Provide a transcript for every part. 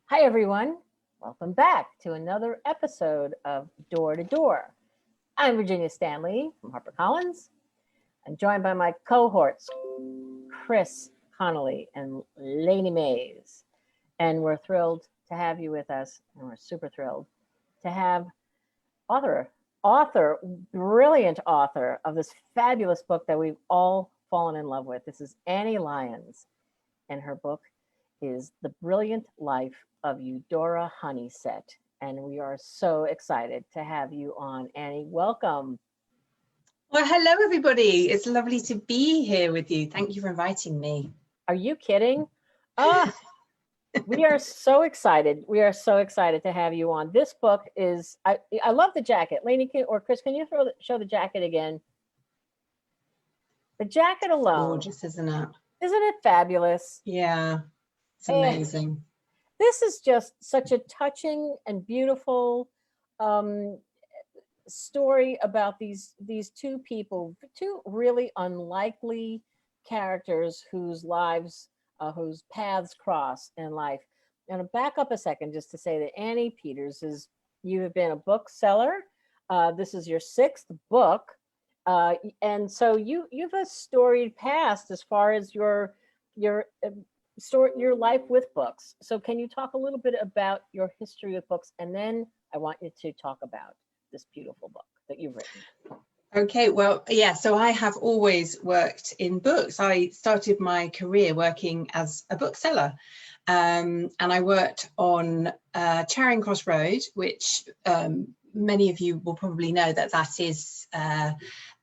Hi, everyone. Welcome back to another episode of Door to Door. I'm Virginia Stanley from HarperCollins. I'm joined by my cohorts, Chris Connolly and Lainey Mays. And we're thrilled to have you with us, and we're super thrilled to have brilliant author of this fabulous book that we've all fallen in love with. This is Annie Lyons, and her book is The Brilliant Life of EUDORA HONEYSETT. And we are so excited to have you on, Annie. Welcome. Well, hello, everybody. It's lovely to be here with you. Thank you for inviting me. Are you kidding? We are so excited. We are so excited to have you on. This book is, I love the jacket. Lainey or Chris, can you show the jacket again? The jacket alone. Gorgeous, isn't it? Isn't it fabulous? Yeah, it's amazing. This is just such a touching and beautiful story about these two people, two really unlikely characters whose lives, whose paths cross in life. I'm going to back up a second just to say that Annie Peters you have been a bookseller. This is your 6th book. And so you've a storied past as far as your life with books. So can you talk a little bit about your history with books? And then I want you to talk about this beautiful book that you've written. Okay, well, yeah, so I have always worked in books. I started my career working as a bookseller. And I worked on Charing Cross Road, which many of you will probably know that is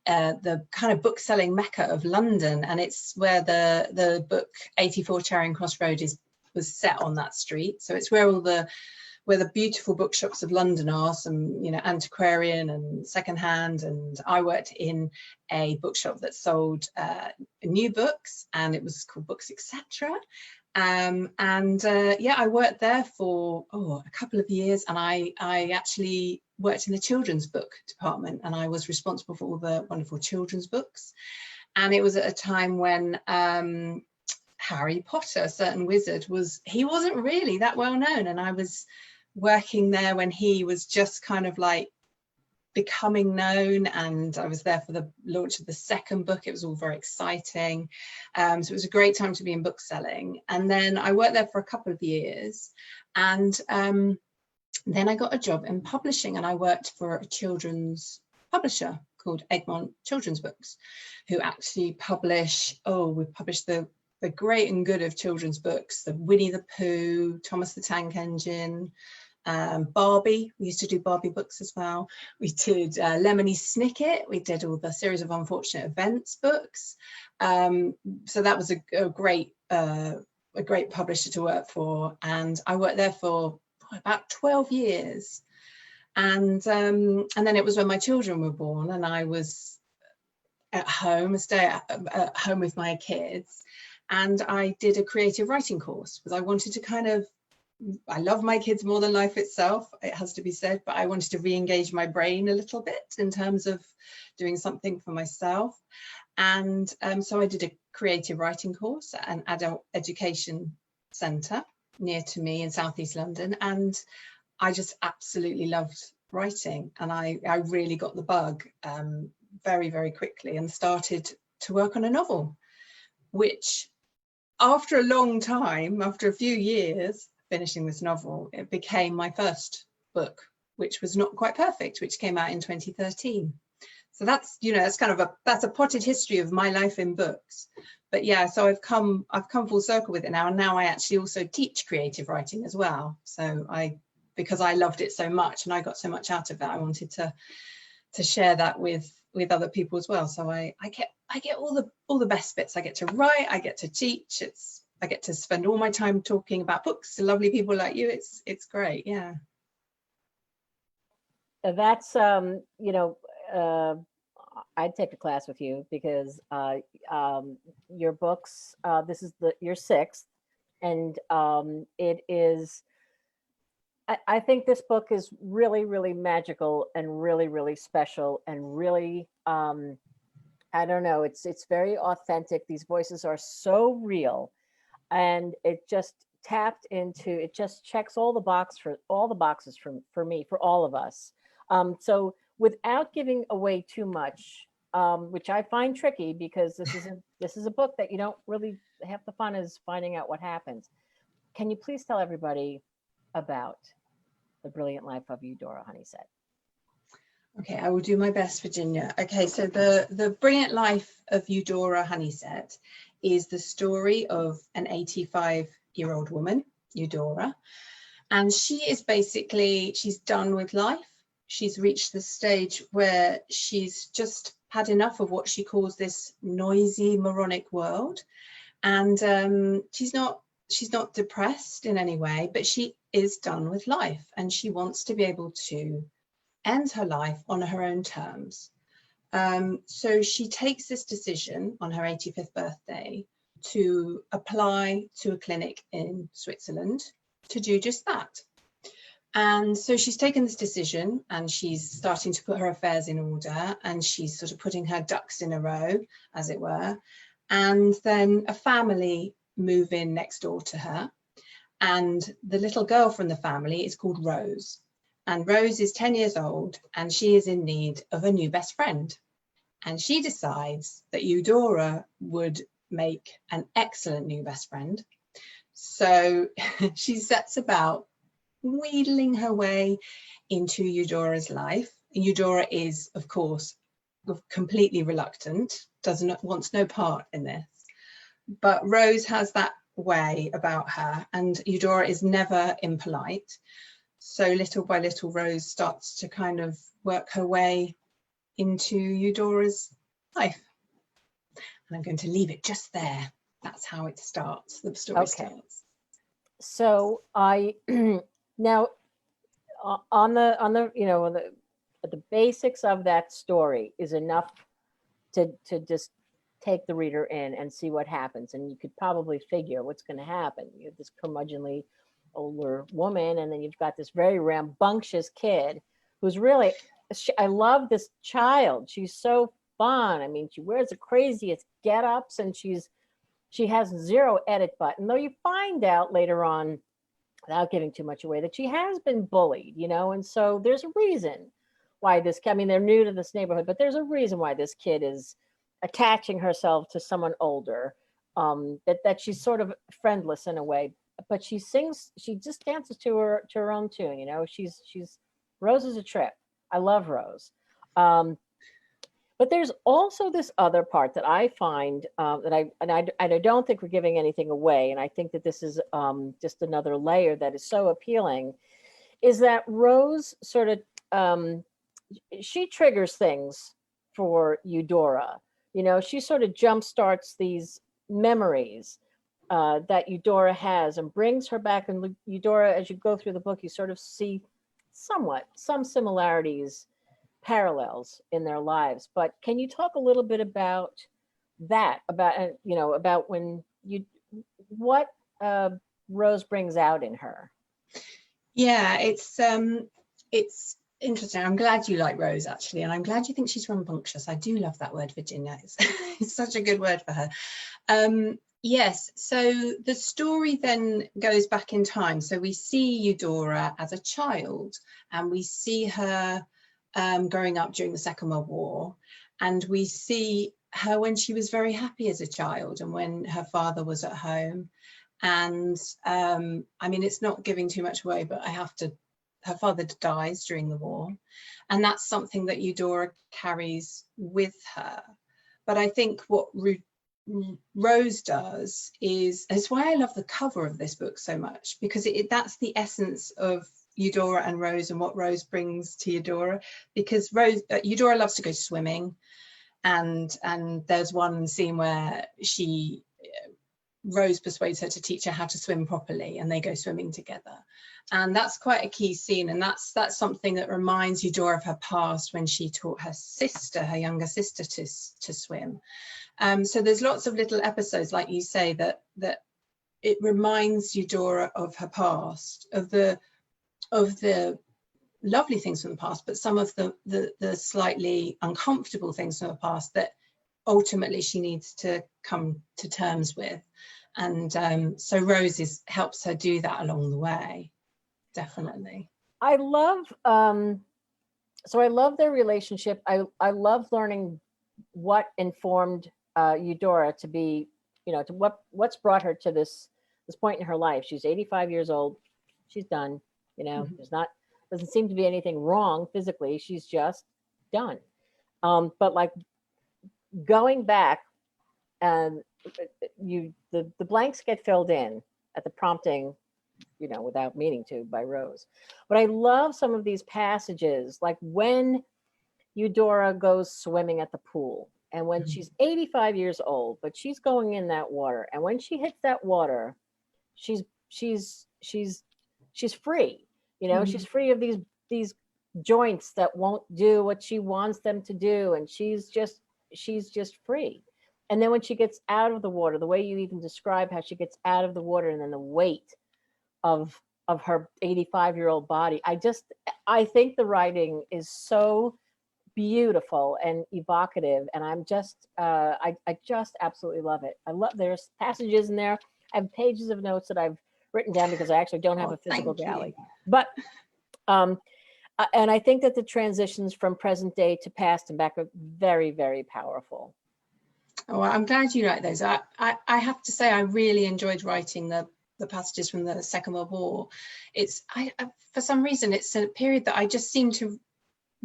the kind of book selling mecca of London, and it's where the book 84 Charing Cross Road was set on that street. So it's where where the beautiful bookshops of London are, some antiquarian and secondhand. And I worked in a bookshop that sold new books, and it was called Books, etc. Yeah, I worked there for a couple of years, and I actually worked in the children's book department, and I was responsible for all the wonderful children's books. And it was at a time when Harry Potter, certain wizard, wasn't really that well known, and I was working there when he was just kind of like becoming known, and I was there for the launch of the 2nd book. It was all very exciting. So it was a great time to be in bookselling. And then I worked there for a couple of years, and then I got a job in publishing, and I worked for a children's publisher called Egmont Children's Books, who actually we published the great and good of children's books, the Winnie the Pooh, Thomas the Tank Engine, Barbie. We used to do Barbie books as well. We did Lemony Snicket. We did all the series of Unfortunate Events books. So that was a great publisher to work for, and I worked there for about 12 years. And then it was when my children were born, and I was at home, at home with my kids, and I did a creative writing course because I wanted to I love my kids more than life itself, it has to be said, but I wanted to re-engage my brain a little bit in terms of doing something for myself. And so I did a creative writing course at an adult education centre near to me in southeast London, and I just absolutely loved writing, and I really got the bug very, very quickly, and started to work on a novel, which after a long time, after a few years finishing this novel, it became my first book, which was Not Quite Perfect, which came out in 2013. So that's that's a potted history of my life in books. But yeah, so I've come full circle with it now, and now I actually also teach creative writing as well. So because I loved it so much and I got so much out of it, I wanted to share that with other people as well. So I get all the best bits. I get to write, I get to teach, I get to spend all my time talking about books to lovely people like you. It's great, yeah. That's I'd take a class with you, because your books, this is your 6th, and it is, I think this book is really, really magical and really, really special, and really, I don't know, it's very authentic. These voices are so real, and it just tapped into, it just checks all the boxes for me, for all of us. So without giving away too much, which I find tricky because this is a book that you don't really, half the fun is finding out what happens. Can you please tell everybody about The Brilliant Life of EUDORA, HONEYSETT? Okay, I will do my best, Virginia. Okay, so the Brilliant Life of EUDORA, HONEYSETT is the story of an 85-year-old woman, EUDORA, and she is basically, she's done with life. She's reached the stage where she's just had enough of what she calls this noisy, moronic world, and she's not depressed in any way, but she is done with life, and she wants to be able to end her life on her own terms. So she takes this decision on her 85th birthday to apply to a clinic in Switzerland to do just that. And so she's taken this decision and she's starting to put her affairs in order, and she's sort of putting her ducks in a row, as it were. And then a family move in next door to her, and the little girl from the family is called Rose. And Rose is 10 years old and she is in need of a new best friend. And she decides that EUDORA would make an excellent new best friend. So she sets about wheedling her way into EUDORA's life. EUDORA is, of course, completely reluctant, wants no part in this. But Rose has that way about her, and EUDORA is never impolite. So little by little, Rose starts to kind of work her way into EUDORA's life. And I'm going to leave it just there. That's how it starts. The story starts. So I now on the you know the basics of that story is enough to just take the reader in and see what happens, and you could probably figure what's going to happen. You have this curmudgeonly older woman, and then you've got this very rambunctious kid who's really, I love this child. She's so fun. I mean, she wears the craziest get-ups, and she has zero edit button, though you find out later on, without giving too much away, that she has been bullied, you know, and so there's a reason why this, I mean, they're new to this neighborhood, but there's a reason why this kid is attaching herself to someone older, that she's sort of friendless in a way. But she sings, she just dances to her own tune, you know. She's Rose is a trip. I love Rose. But there's also this other part that I find that I don't think we're giving anything away, and I think that this is just another layer that is so appealing, is that Rose sort of she triggers things for EUDORA. You know, she sort of jumpstarts these memories that EUDORA has and brings her back. And EUDORA, as you go through the book, you sort of see some similarities, parallels in their lives. But can you talk a little bit about that, about when what Rose brings out in her? Yeah, it's interesting. I'm glad you like Rose, actually, and I'm glad you think she's rambunctious. I do love that word, Virginia. It's such a good word for her. Yes, so the story then goes back in time. So we see EUDORA as a child, and we see her growing up during the Second World War, and we see her when she was very happy as a child and when her father was at home. And I mean, it's not giving too much away, but her father dies during the war, and that's something that EUDORA carries with her. But I think what Rose does is, it's why I love the cover of this book so much, because that's the essence of EUDORA and Rose and what Rose brings to EUDORA. Because EUDORA loves to go swimming, and there's one scene where Rose persuades her to teach her how to swim properly, and they go swimming together. And that's quite a key scene, and that's something that reminds EUDORA of her past when she taught her younger sister to swim. So there's lots of little episodes, like you say, that it reminds EUDORA of her past, of the lovely things from the past, but some of the slightly uncomfortable things from the past that ultimately she needs to come to terms with. And so Rose helps her do that along the way, definitely. I love so I love their relationship. I love learning what informed EUDORA to be, you know, to what's brought her to this point in her life. She's 85 years old. She's done. You know, doesn't seem to be anything wrong physically. She's just done. But like going back, and the blanks get filled in at the prompting, you know, without meaning to, by Rose. But I love some of these passages, like when EUDORA goes swimming at the pool, and when she's 85 years old, but she's going in that water, and when she hits that water, she's free. You know, she's free of these joints that won't do what she wants them to do, and she's just free. And then when she gets out of the water, the way you even describe how she gets out of the water, and then the weight of her 85-year-old body, I think the writing is so beautiful and evocative, and I'm just I just absolutely love it. There's passages in there. I have pages of notes that I've written down because I actually don't have a physical galley. But and I think that the transitions from present day to past and back are very, very powerful. Oh, I'm glad you like those. I have to say I really enjoyed writing the passages from the Second World War. For some reason it's a period that I just seem to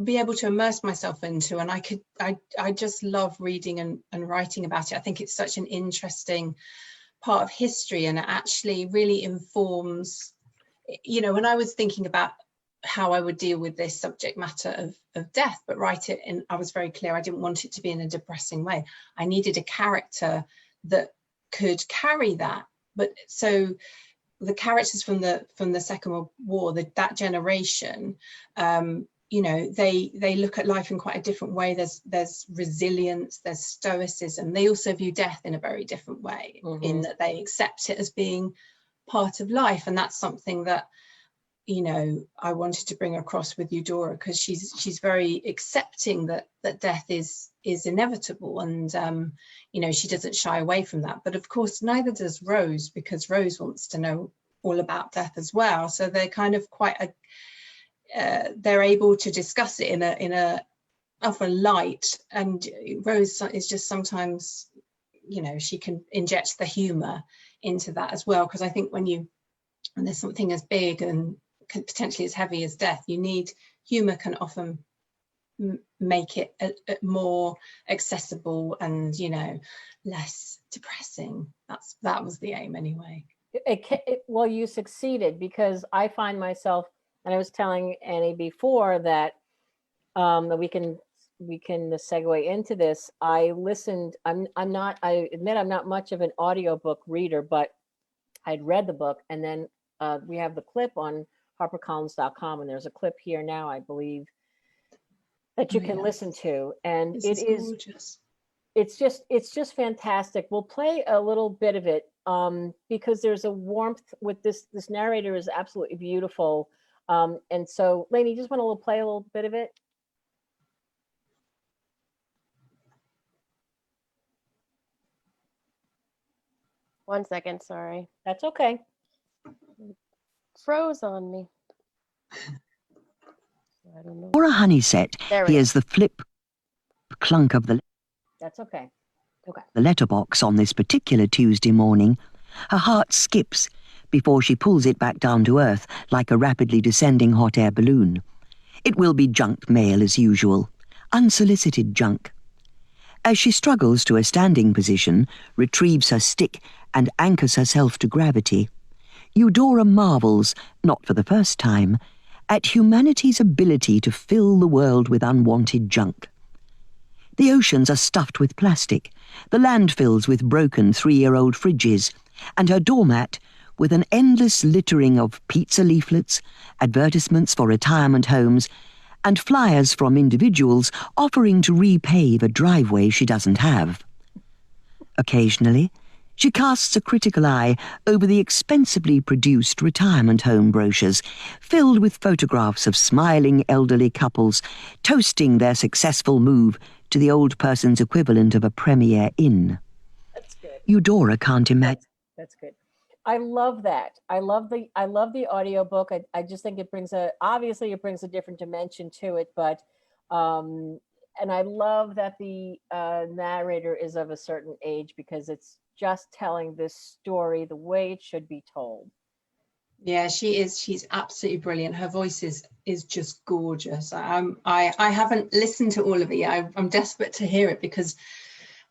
be able to immerse myself into, and I just love reading and writing about it. I think it's such an interesting part of history, and it actually really informs, you know, when I was thinking about how I would deal with this subject matter of death, but write it in, I was very clear I didn't want it to be in a depressing way. I needed a character that could carry that. But so the characters from the Second World War, that generation, you know, they look at life in quite a different way. There's resilience, there's stoicism. They also view death in a very different way, in that they accept it as being part of life. And that's something that, you know, I wanted to bring across with EUDORA, because she's very accepting that death is inevitable, and you know, she doesn't shy away from that. But of course neither does Rose, because Rose wants to know all about death as well. So they're kind of quite they're able to discuss it in a of a light, and Rose is just sometimes, you know, she can inject the humor into that as well, because I think when there's something as big and potentially as heavy as death, you need humor, can often make it more accessible and, you know, less depressing. That was the aim anyway. Well, you succeeded, because I find myself, and I was telling Annie before that that we can segue into this. I admit I'm not much of an audiobook reader, but I'd read the book, and then we have the clip on HarperCollins.com, and there's a clip here now, I believe, that you can listen to, and it is gorgeous. It's just fantastic. We'll play a little bit of it because there's a warmth with this narrator is absolutely beautiful. And so, Lainey, you just want to play a little bit of it? One second, sorry. That's okay. Froze on me. I don't know. For a HONEYSETT, here's the flip clunk of the... That's okay. Okay. The letterbox on this particular Tuesday morning. Her heart skips before she pulls it back down to earth like a rapidly descending hot air balloon. It will be junk mail as usual, unsolicited junk. As she struggles to a standing position, retrieves her stick and anchors herself to gravity, EUDORA marvels, not for the first time, at humanity's ability to fill the world with unwanted junk. The oceans are stuffed with plastic, the landfills with broken 3-year-old fridges, and her doormat with an endless littering of pizza leaflets, advertisements for retirement homes, and flyers from individuals offering to repave a driveway she doesn't have. Occasionally, she casts a critical eye over the expensively produced retirement home brochures, filled with photographs of smiling elderly couples toasting their successful move to the old person's equivalent of a Premier Inn. That's good. EUDORA can't imagine. That's good. I love that. I love the audiobook. I just think it brings obviously it brings a different dimension to it, but and I love that the narrator is of a certain age, because it's just telling this story the way it should be told. Yeah, she is. She's absolutely brilliant. Her voice is just gorgeous. I haven't listened to all of it yet. I'm desperate to hear it, because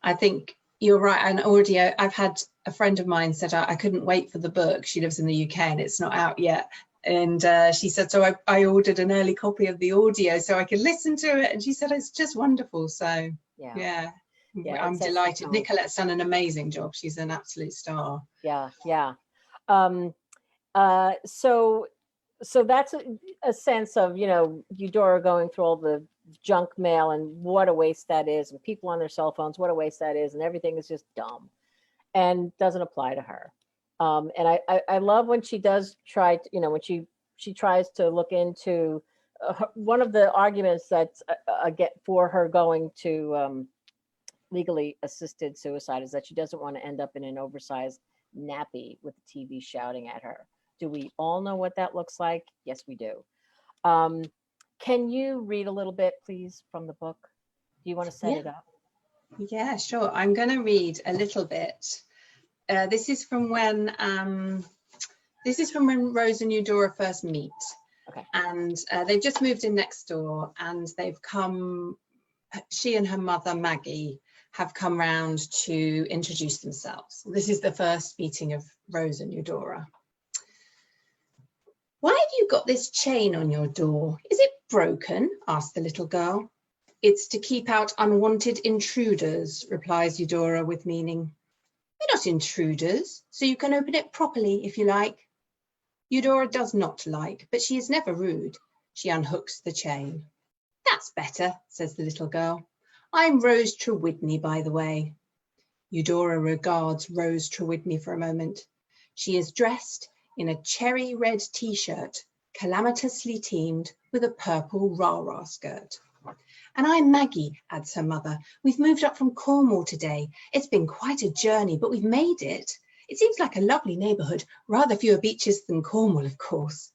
I think you're right. And audio, I've had a friend of mine said I couldn't wait for the book. She lives in the UK and it's not out yet. And she said, so I ordered an early copy of the audio so I could listen to it. And she said, it's just wonderful. So yeah, I'm delighted. Nicolette's done an amazing job. She's an absolute star. Yeah. So that's a sense of, you know, EUDORA going through all the junk mail and what a waste that is, and people on their cell phones, what a waste that is, and everything is just dumb and doesn't apply to her. And I love when she does try to, you know, when she tries to look into one of the arguments that's for her going to legally assisted suicide is that she doesn't want to end up in an oversized nappy with the TV shouting at her. Do we all know what that looks like? Yes, we do. Can you read a little bit, please, from the book? Do you want to set it up? Yeah, sure. I'm going to read a little bit. This is from when Rose and EUDORA first meet. Okay. And they've just moved in next door, and they've come. She and her mother Maggie have come round to introduce themselves. This is the first meeting of Rose and EUDORA. Why have you got this chain on your door? Is it broken? Asked the little girl. It's to keep out unwanted intruders, replies EUDORA with meaning. We're not intruders, so you can open it properly if you like. EUDORA does not like, but she is never rude. She unhooks the chain. That's better, says the little girl. I'm Rose Trewhitney, by the way. EUDORA regards Rose Trewhitney for a moment. She is dressed in a cherry red t-shirt, calamitously teamed with a purple rah-rah skirt. And I'm Maggie, adds her mother. We've moved up from Cornwall today. It's been quite a journey, but we've made it. It seems like a lovely neighbourhood, rather fewer beaches than Cornwall, of course.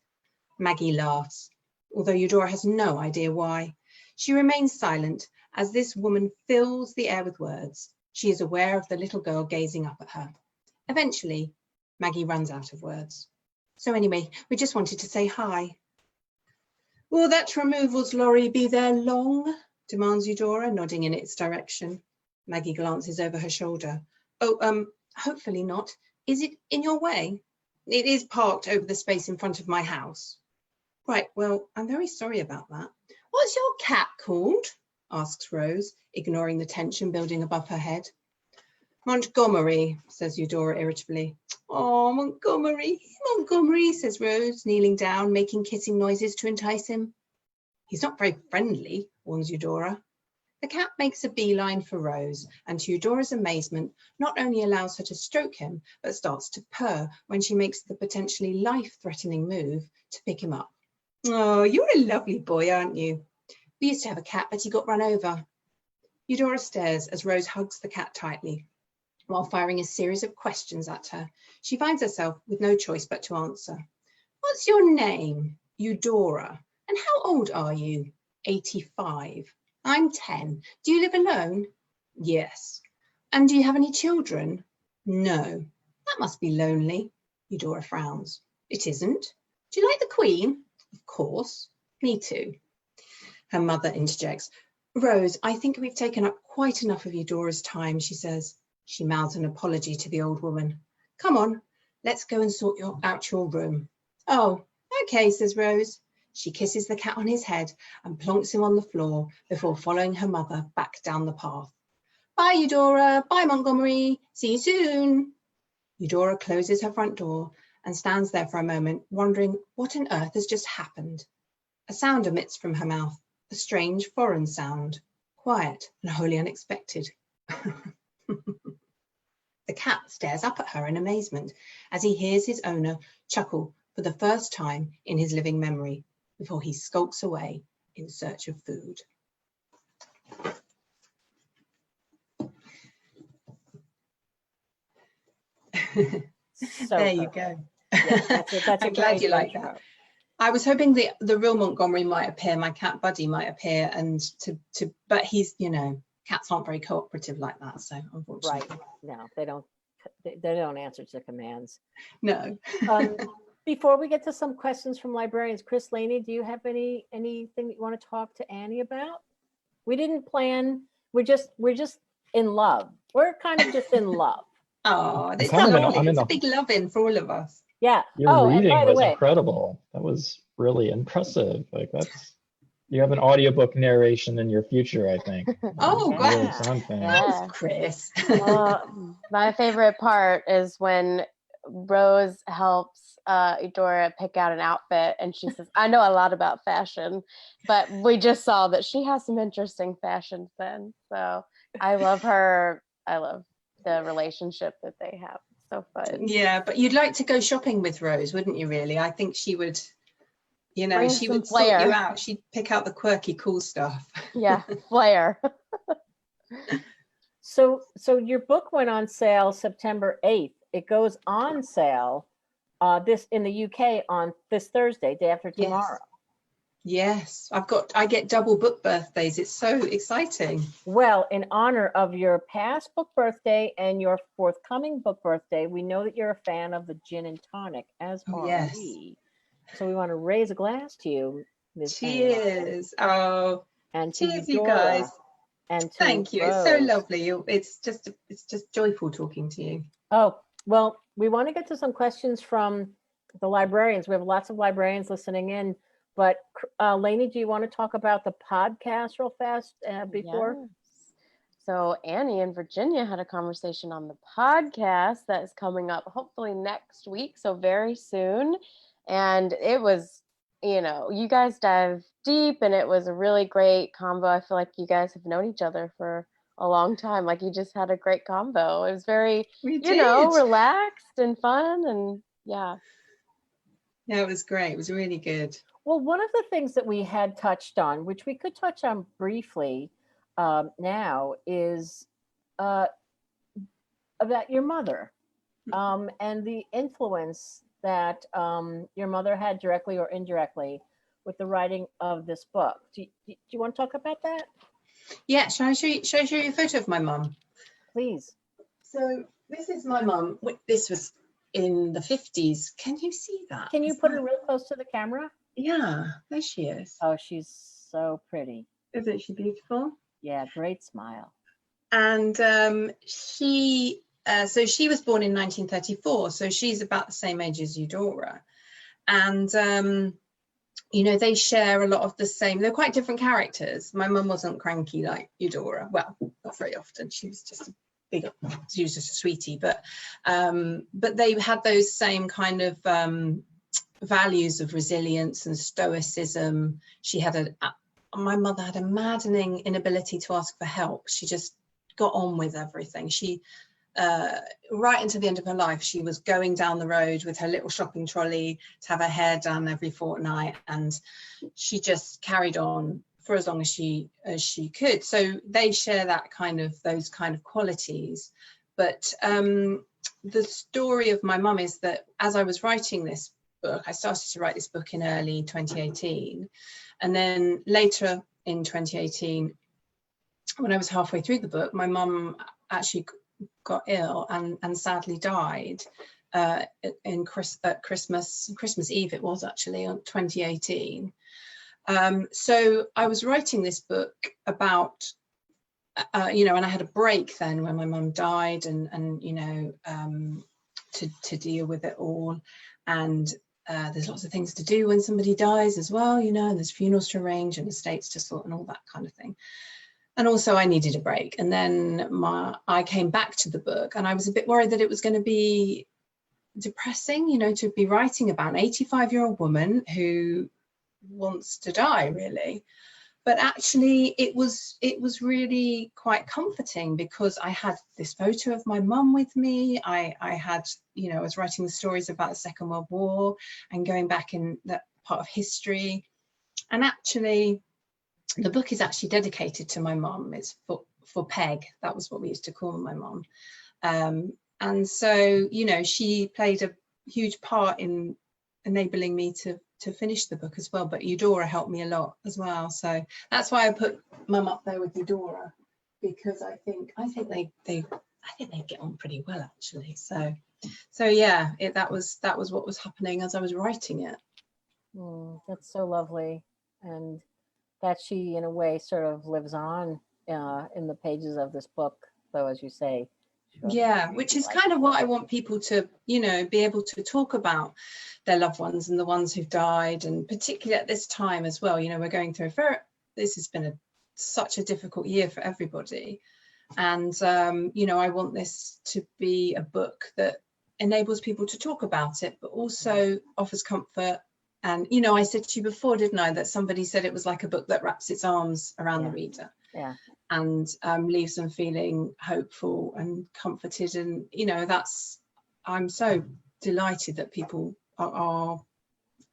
Maggie laughs, although EUDORA has no idea why. She remains silent as this woman fills the air with words. She is aware of the little girl gazing up at her. Eventually, Maggie runs out of words. So anyway, we just wanted to say hi. Will that removals lorry be there long? Demands EUDORA, nodding in its direction. Maggie glances over her shoulder. Oh, hopefully not. Is it in your way? It is parked over the space in front of my house. Right, well, I'm very sorry about that. What's your cat called? Asks Rose, ignoring the tension building above her head. Montgomery, says EUDORA irritably. Oh, Montgomery, says Rose, kneeling down, making kissing noises to entice him. He's not very friendly, warns EUDORA. The cat makes a beeline for Rose, and to EUDORA's amazement, not only allows her to stroke him, but starts to purr when she makes the potentially life-threatening move to pick him up. Oh, you're a lovely boy, aren't you? We used to have a cat, but he got run over. EUDORA stares as Rose hugs the cat tightly, while firing a series of questions at her. She finds herself with no choice but to answer. What's your name? EUDORA. And how old are you? 85. I'm 10. Do you live alone? Yes. And do you have any children? No. That must be lonely. EUDORA frowns. It isn't. Do you like the Queen? Of course. Me too. Her mother interjects. Rose, I think we've taken up quite enough of EUDORA's time, she says. She mouths an apology to the old woman. Come on, let's go and sort out your room. Oh, okay, says Rose. She kisses the cat on his head and plonks him on the floor before following her mother back down the path. Bye, EUDORA. Bye, Montgomery. See you soon. EUDORA closes her front door and stands there for a moment, wondering what on earth has just happened. A sound emits from her mouth, a strange foreign sound, quiet and wholly unexpected. The cat stares up at her in amazement as he hears his owner chuckle for the first time in his living memory before he skulks away in search of food. So there you perfect. go. Yeah, that's a I'm glad great you like intro. that. I was hoping the real Montgomery might appear, my cat Buddy might appear, and but he's, you know, cats aren't very cooperative like that, so unfortunately. Right. No, they don't answer to commands. No. Before we get to some questions from librarians, Chris Laney, do you have anything that you want to talk to Annie about? We didn't plan. We're just in love. We're kind of just in love. Oh, it's kind of lovely. I'm in It's a the big love-in for all of us. Yeah. Your Oh, and reading by the was way, incredible. That was really impressive. Like you have an audiobook narration in your future, I think. Oh, Yeah. Really God. something. Yeah. Chris. My favorite part is when Rose helps EUDORA pick out an outfit, and she says, I know a lot about fashion, but we just saw that she has some interesting fashion sense. So I love her. I love the relationship that they have. So fun. Yeah, but you'd like to go shopping with Rose, wouldn't you, really? I think she would, you know, Bring she some would sort you flair. out. She'd pick out the quirky, cool stuff. Yeah, flair. so your book went on sale September 8th. It goes on sale this in the UK on this Thursday, day after tomorrow. Yes, I get double book birthdays. It's so exciting. Well, in honor of your past book birthday and your forthcoming book birthday, we know that you're a fan of the gin and tonic, as Oh, are yes. we. So we want to raise a glass to you, Ms. Annie Lyons, Cheers. Oh, and to cheers, you EUDORA, guys. and to Thank you. It's so Rose. lovely. It's just joyful talking to you. Oh, well, we want to get to some questions from the librarians. We have lots of librarians listening in, but Lainey, do you want to talk about the podcast real fast before? Yes. So Annie in Virginia had a conversation on the podcast that is coming up hopefully next week, so very soon. And it was, you know, you guys dive deep, and it was a really great combo. I feel like you guys have known each other for a long time. Like, you just had a great combo. It was very, We you know, did. relaxed and fun, and yeah. Yeah, it was great. It was really good. Well, one of the things that we had touched on, which we could touch on briefly now, is about your mother and the influence that your mother had directly or indirectly with the writing of this book. Do you want to talk about that? Yeah, shall I show you a photo of my mum? Please. So this is my mum. This was in the 50s. Can you see that? Can you put her real close to the camera? Yeah, there she is. Oh, she's so pretty. Isn't she beautiful? Yeah, great smile. And she was born in 1934, so she's about the same age as EUDORA. And you know, they share a lot of the same. They're quite different characters. My mum wasn't cranky like EUDORA. Well, not very often. She was just a sweetie. But they had those same kind of values of resilience and stoicism. My mother had a maddening inability to ask for help. She just got on with everything. She right until the end of her life, she was going down the road with her little shopping trolley to have her hair done every fortnight, and she just carried on for as long as she could. So they share those kind of qualities. But the story of my mum is that as I was writing this book, I started to write this book in early 2018, and then later in 2018, when I was halfway through the book, my mum actually got ill and sadly died in Christmas Eve. It was actually on 2018. So I was writing this book about you know, and I had a break then when my mum died, and you know, to deal with it all. And there's lots of things to do when somebody dies as well, you know, and there's funerals to arrange and estates to sort and all that kind of thing. And also I needed a break. And then I came back to the book, and I was a bit worried that it was going to be depressing, you know, to be writing about an 85-year-old woman who wants to die, really. But actually it was really quite comforting, because I had this photo of my mum with me. I had, you know, I was writing the stories about the Second World War and going back in that part of history. And actually the book is actually dedicated to my mum. It's for Peg. That was what we used to call my mum. And so, you know, she played a huge part in enabling me to finish the book as well. But EUDORA helped me a lot as well. So that's why I put Mum up there with EUDORA, because I think they get on pretty well, actually. So yeah, that was what was happening as I was writing it. That's so lovely, and that she, in a way, sort of lives on in the pages of this book, though, as you say. Yeah, which is kind of what I want people to, you know, be able to talk about their loved ones and the ones who've died, and particularly at this time as well. You know, we're going through this has been such a difficult year for everybody, and you know, I want this to be a book that enables people to talk about it, but also offers comfort. And, you know, I said to you before, didn't I, that somebody said it was like a book that wraps its arms around the reader. Yeah. And leaves them feeling hopeful and comforted. And, you know, I'm so delighted that people are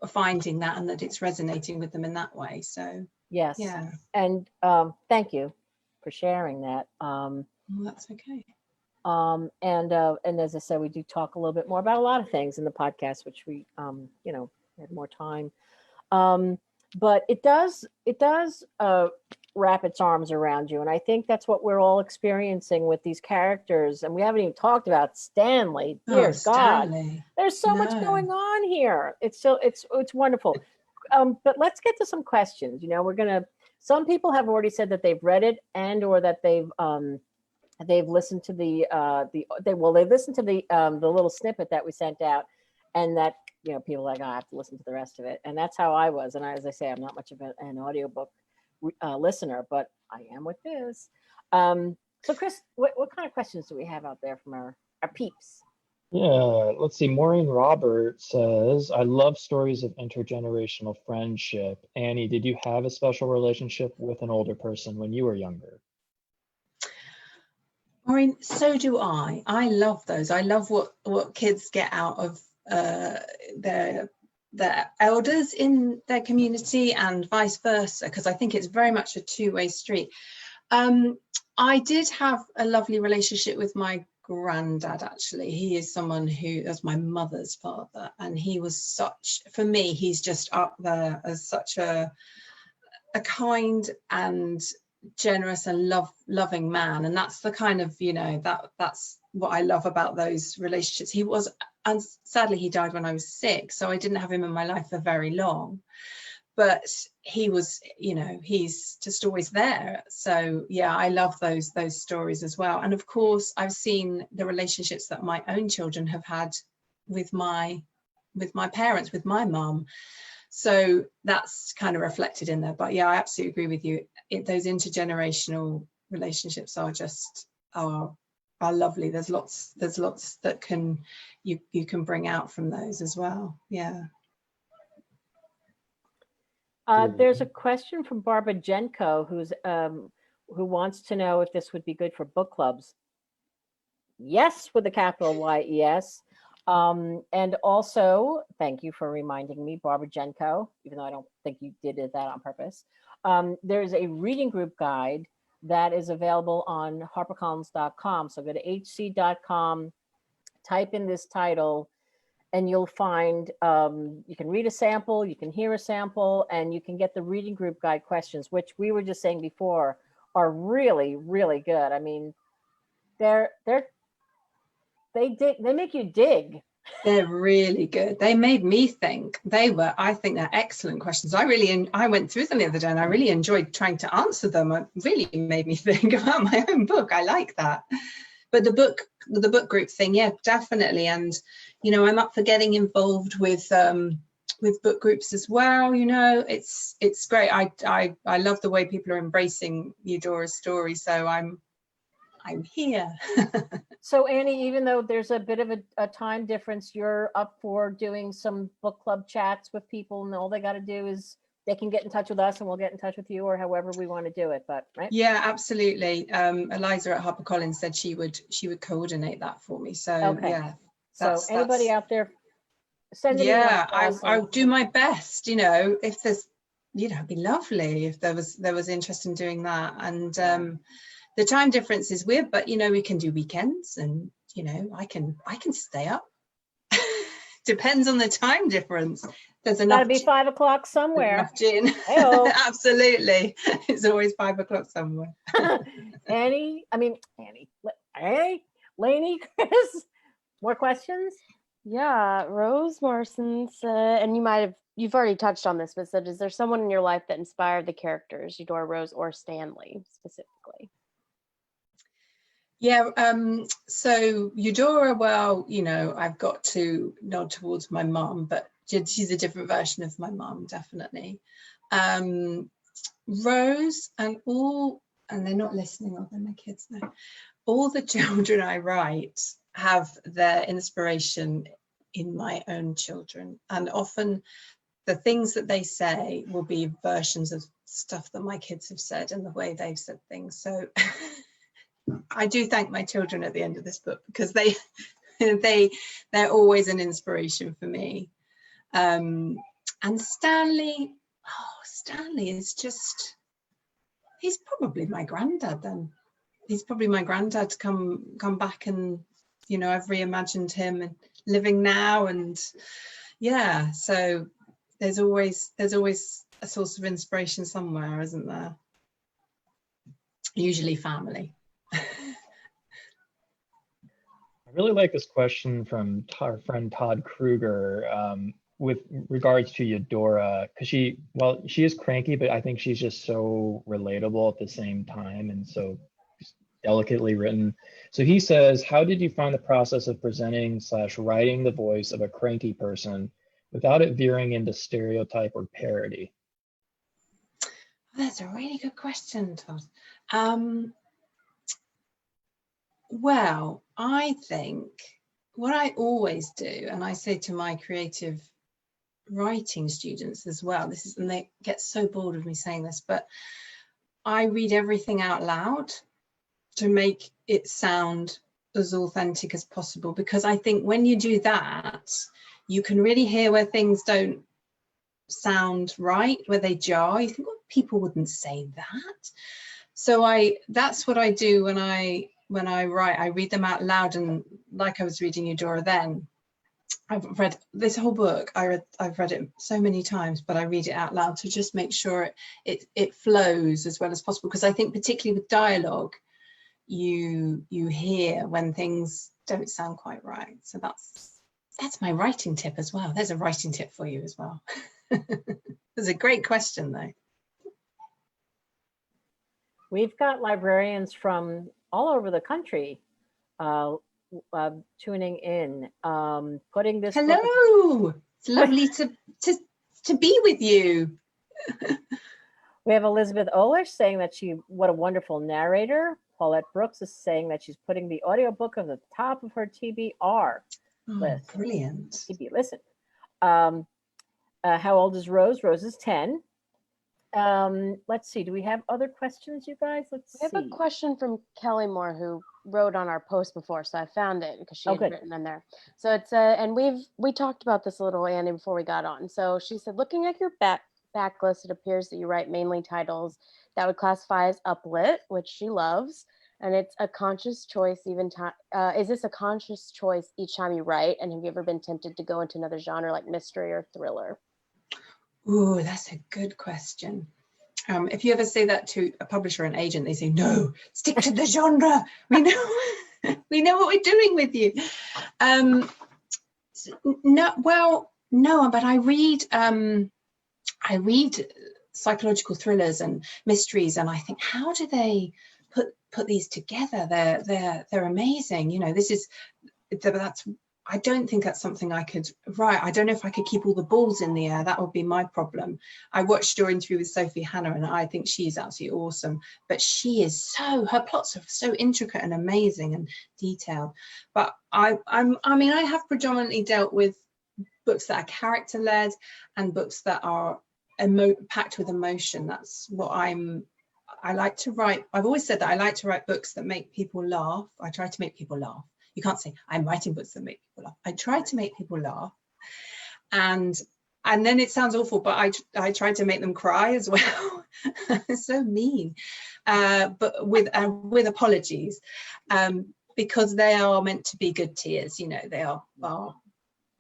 finding that, and that it's resonating with them in that way. So, yes. Yeah. And thank you for sharing that. Well, that's okay. And as I said, we do talk a little bit more about a lot of things in the podcast, which we, you know, had more time. But it does wrap its arms around you. And I think that's what we're all experiencing with these characters. And we haven't even talked about Stanley. Dear God, there's so much going on here. It's wonderful. But let's get to some questions. You know, some people have already said that they've read it or that they've listened to they listened to the little snippet that we sent out, and that, you know, people are like, I have to listen to the rest of it. And that's how I was. And as I say, I'm not much of an audiobook listener, but I am with this. So Chris, what kind of questions do we have out there from our peeps? Yeah, let's see. Maureen Robert says, I love stories of intergenerational friendship. Annie, did you have a special relationship with an older person when you were younger? Maureen, so do I. I love those. I love what kids get out of their elders in their community, and vice versa, because I think it's very much a two-way street. I did have a lovely relationship with my granddad, actually. He is someone who was my mother's father, and he was for me, he's just up there as such a kind and generous and loving man. And that's the kind of, you know, that's what I love about those relationships. And sadly he died when I was 6, so I didn't have him in my life for very long, but he was, you know, he's just always there. So yeah, I love those stories as well. And of course I've seen the relationships that my own children have had with my parents, with my mum. So that's kind of reflected in there. But yeah, I absolutely agree with you. Those intergenerational relationships are lovely. There's lots that you can bring out from those as well. Yeah. There's a question from Barbara Jenko, who wants to know if this would be good for book clubs. Yes, with a capital Y-E-S. And also, thank you for reminding me, Barbara Jenko, even though I don't think you did that on purpose. There's a reading group guide that is available on HarperCollins.com. So go to hc.com, type in this title, and you'll find, you can read a sample, you can hear a sample, and you can get the reading group guide questions, which we were just saying before are really, really good. I mean, they make you dig. They're really good. They made me think. I think they're excellent questions. I went through them the other day and I really enjoyed trying to answer them. It really made me think about my own book. I like that. But the book group thing, yeah, definitely. And, you know, I'm up for getting involved with book groups as well. You know, it's great. I love the way people are embracing EUDORA's story. So I'm here. So Annie, even though there's a bit of a time difference, you're up for doing some book club chats with people, and all they got to do is they can get in touch with us and we'll get in touch with you, or however we want to do it. But right? Yeah, absolutely. Eliza at HarperCollins said she would coordinate that for me. So okay. Yeah. So anybody out there, send it. Yeah, I'll do my best. You know, if there's, you know, it'd be lovely if there was interest in doing that. And the time difference is weird, but you know, we can do weekends and you know, I can stay up. Depends on the time difference. There's enough. Gotta be 5 o'clock somewhere. Enough gin. Hey-o. Absolutely. It's always 5 o'clock somewhere. Annie, hey, Lainey, Chris, more questions? Yeah, Rose Morrison said, and you've already touched on this, but said, is there someone in your life that inspired the characters, Eudora, Rose, or Stanley specifically? Yeah, so Eudora, well, you know, I've got to nod towards my mum, but she's a different version of my mum, definitely. Rose and they're not listening, are they, my kids? No. All the children I write have their inspiration in my own children, and often the things that they say will be versions of stuff that my kids have said and the way they've said things. So I do thank my children at the end of this book, because they're always an inspiration for me. And Stanley is just, he's probably my granddad then. He's probably my granddad to come back, and, you know, I've reimagined him and living now, and yeah, so there's always a source of inspiration somewhere, isn't there? Usually family. I really like this question from our friend Todd Kruger with regards to Eudora, because she is cranky, but I think she's just so relatable at the same time, and so delicately written. So he says, how did you find the process of presenting/writing the voice of a cranky person without it veering into stereotype or parody? That's a really good question, Todd. Well, I think what I always do, and I say to my creative writing students as well, and they get so bored of me saying this, but I read everything out loud to make it sound as authentic as possible, because I think when you do that, you can really hear where things don't sound right, where they jar. You think, well, people wouldn't say that. So that's what I do when I write. I read them out loud, and like I was reading Eudora then, I've read this whole book. I've read it so many times, but I read it out loud to just make sure it flows as well as possible, because I think particularly with dialogue, you hear when things don't sound quite right. So that's my writing tip as well. There's a writing tip for you as well. It's a great question though. We've got librarians from all over the country tuning in, putting this. Hello, it's lovely to be with you. We have Elizabeth Olish saying that what a wonderful narrator. Paulette Brooks is saying that she's putting the audiobook at the top of her TBR list. Brilliant. TB listen. How old is Rose? Rose is 10. Let's see, do we have other questions, you guys? We have a question from Kelly Moore, who wrote on our post before, so I found it because she had written in there. So it's and we talked about this a little, Annie, before we got on. So she said, looking at your backlist, it appears that you write mainly titles that would classify as uplit, which she loves, and it's a conscious choice. Is this a conscious choice each time you write? And have you ever been tempted to go into another genre like mystery or thriller? Ooh, that's a good question. If you ever say that to a publisher or an agent, they say, no, stick to the genre. We know what we're doing with you. No, but I read psychological thrillers and mysteries, and I think, how do they put these together? They're amazing. You know, I don't think that's something I could write. I don't know if I could keep all the balls in the air. That would be my problem. I watched your interview with Sophie Hannah, and I think she's absolutely awesome. But her plots are so intricate and amazing and detailed. But I have predominantly dealt with books that are character-led and books that are packed with emotion. That's what I like to write. I've always said that I like to write books that make people laugh. I try to make people laugh. You can't say I'm writing books that make people laugh. I try to make people laugh, and then it sounds awful, but I try to make them cry as well. It's so mean, but with apologies, because they are meant to be good tears, you know, they are.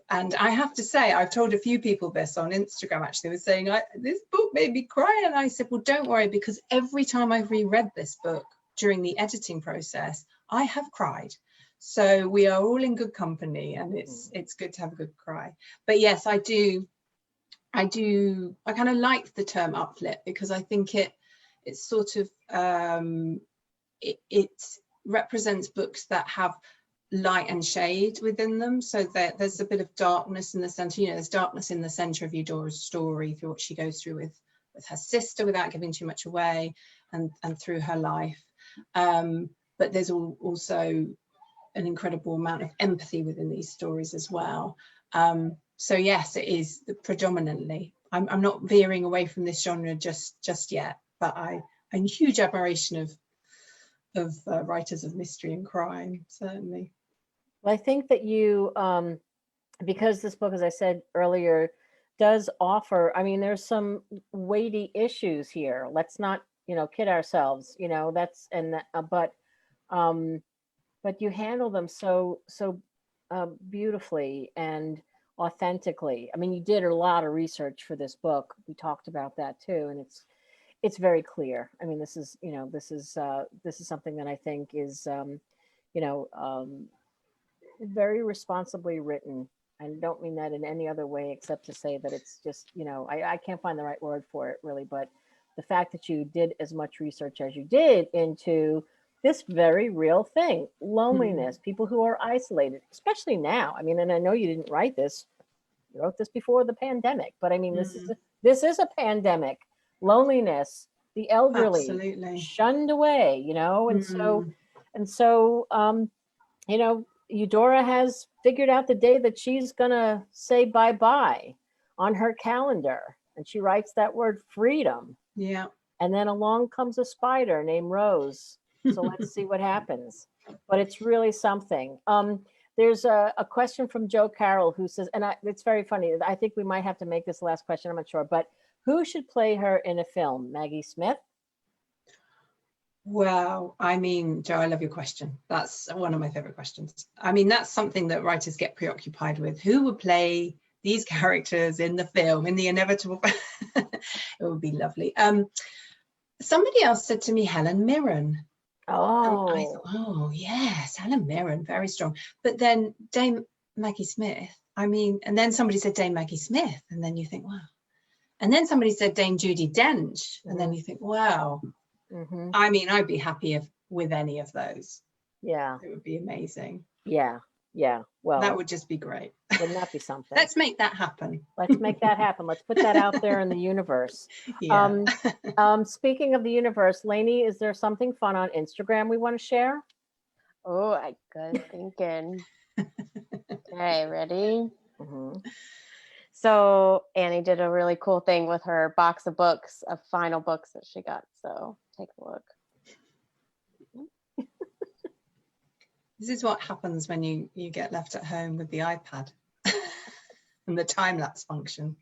And I have to say, I've told a few people this on Instagram, actually, was saying, this book made me cry. And I said, well, don't worry, because every time I've reread this book during the editing process, I have cried. So we are all in good company, and it's good to have a good cry. But yes, I kind of like the term uplit, because I think it's sort of, it represents books that have light and shade within them, so that there's a bit of darkness in the center. You know, there's darkness in the center of EUDORA's story through what she goes through with her sister, without giving too much away, and through her life. But there's also an incredible amount of empathy within these stories as well. So yes, it is predominantly. I'm not veering away from this genre just yet, but I'm in huge admiration of writers of mystery and crime, certainly. Well, I think that you, because this book, as I said earlier, does offer, I mean, there's some weighty issues here. Let's not, you know, kid ourselves, you know, but you handle them so beautifully and authentically. I mean, you did a lot of research for this book. We talked about that too, and it's very clear. I mean, this is, you know, this is something that I think is, you know, very responsibly written. I don't mean that in any other way except to say that it's just, you know, I can't find the right word for it really, but the fact that you did as much research as you did into this very real thing, loneliness, people who are isolated, especially now. I mean, and I know you didn't write this, you wrote this before the pandemic, but I mean, this is a pandemic. Loneliness, the elderly, absolutely shunned away, you know, and so you know, EUDORA has figured out the day that she's gonna say bye-bye on her calendar, and she writes that word freedom. Yeah. And then along comes a spider named Rose. So let's see what happens. But it's really something. There's a question from Joe Carroll who says, and it's very funny, I think we might have to make this the last question, I'm not sure, but who should play her in a film? Maggie Smith? Wow. I mean, Joe, I love your question. That's one of my favorite questions. I mean, that's something that writers get preoccupied with. Who would play these characters in the film, in the inevitable? It would be lovely. Somebody else said to me, Helen Mirren. Oh. I thought, oh, yes, Helen Mirren, very strong. But then Dame Maggie Smith, I mean, and then somebody said Dame Maggie Smith, and then you think, wow. And then somebody said Dame Judi Dench, and then you think, wow. I mean, I'd be happy with any of those. Yeah. It would be amazing. Yeah. Yeah. Well, that would just be great. Wouldn't that be something? Let's make that happen. Let's make that happen. Let's put that out there in the universe. Yeah. Speaking of the universe, Lainey, is there something fun on Instagram we want to share? Oh, I good thinking. Okay, ready? So Annie did a really cool thing with her box of books, of final books that she got. So take a look. This is what happens when you get left at home with the iPad and the time-lapse function.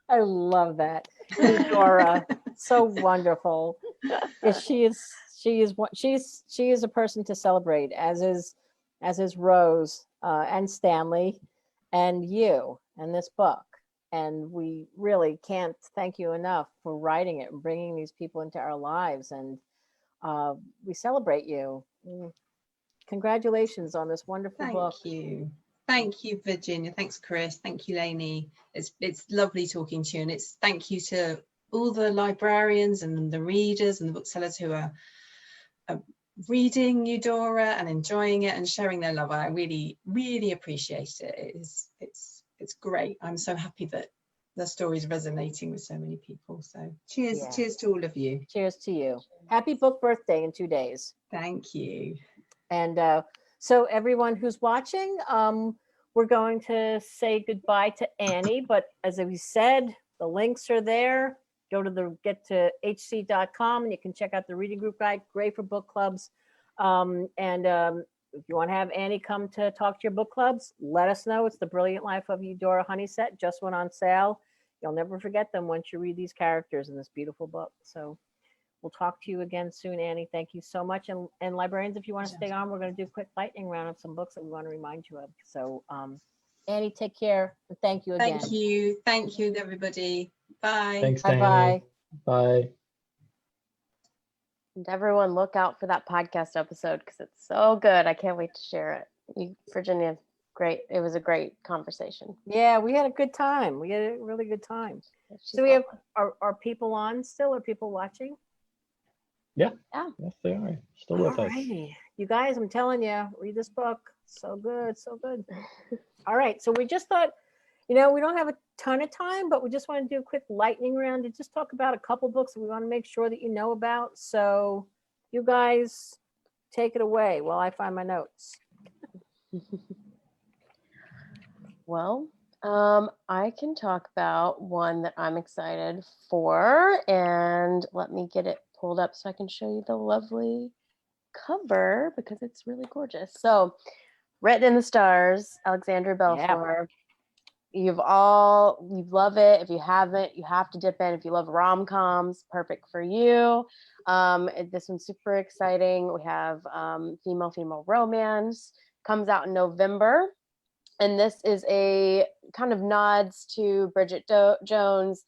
I love that. EUDORA, so wonderful. She is a person to celebrate, as is Rose and Stanley and you and this book. And we really can't thank you enough for writing it and bringing these people into our lives. And we celebrate you. Congratulations on this wonderful book. Thank you. Thank you, Virginia. Thanks, Chris. Thank you, Lainey. It's lovely talking to you. And it's thank you to all the librarians and the readers and the booksellers who are reading EUDORA and enjoying it and sharing their love. I really, really appreciate it. It's great. I'm so happy that the story is resonating with so many people. So cheers, cheers to all of you. Cheers to you. Happy book birthday in 2 days. Thank you. And so everyone who's watching, we're going to say goodbye to Annie, but as we said, the links are there. Get to hc.com and you can check out the reading group guide, great for book clubs. If you want to have Annie come to talk to your book clubs, let us know. It's The Brilliant Life of EUDORA HONEYSETT, just went on sale. You'll never forget them once you read these characters in this beautiful book. So We'll talk to you again soon, Annie. Thank you so much. And librarians, if you want to stay on, we're going to do a quick lightning round of some books that we want to remind you of. So Annie, take care. And thank you again. Thank you. Thank you, everybody. Bye. Thanks, Bye-bye. Danny. Bye. And everyone look out for that podcast episode because it's so good. I can't wait to share it. Virginia, great. It was a great conversation. Yeah, we had a good time. We had a really good time. She's So we have, lovely. are people on still? Are people watching? Yeah. Yeah. Yes, they are still with us. Alrighty. You guys, I'm telling you, read this book. So good, so good. All right. So we just thought, we don't have a ton of time, but we just want to do a quick lightning round to just talk about a couple books that we want to make sure that you know about. So you guys take it away while I find my notes. Well, I can talk about one that I'm excited for, and let me get it pulled up so I can show you the lovely cover because it's really gorgeous. So, Written in the Stars, Alexandria Belfour. You love it. If you haven't, you have to dip in. If you love rom-coms, perfect for you. This one's super exciting. We have female romance, comes out in November. And this is a kind of nods to Bridget Jones,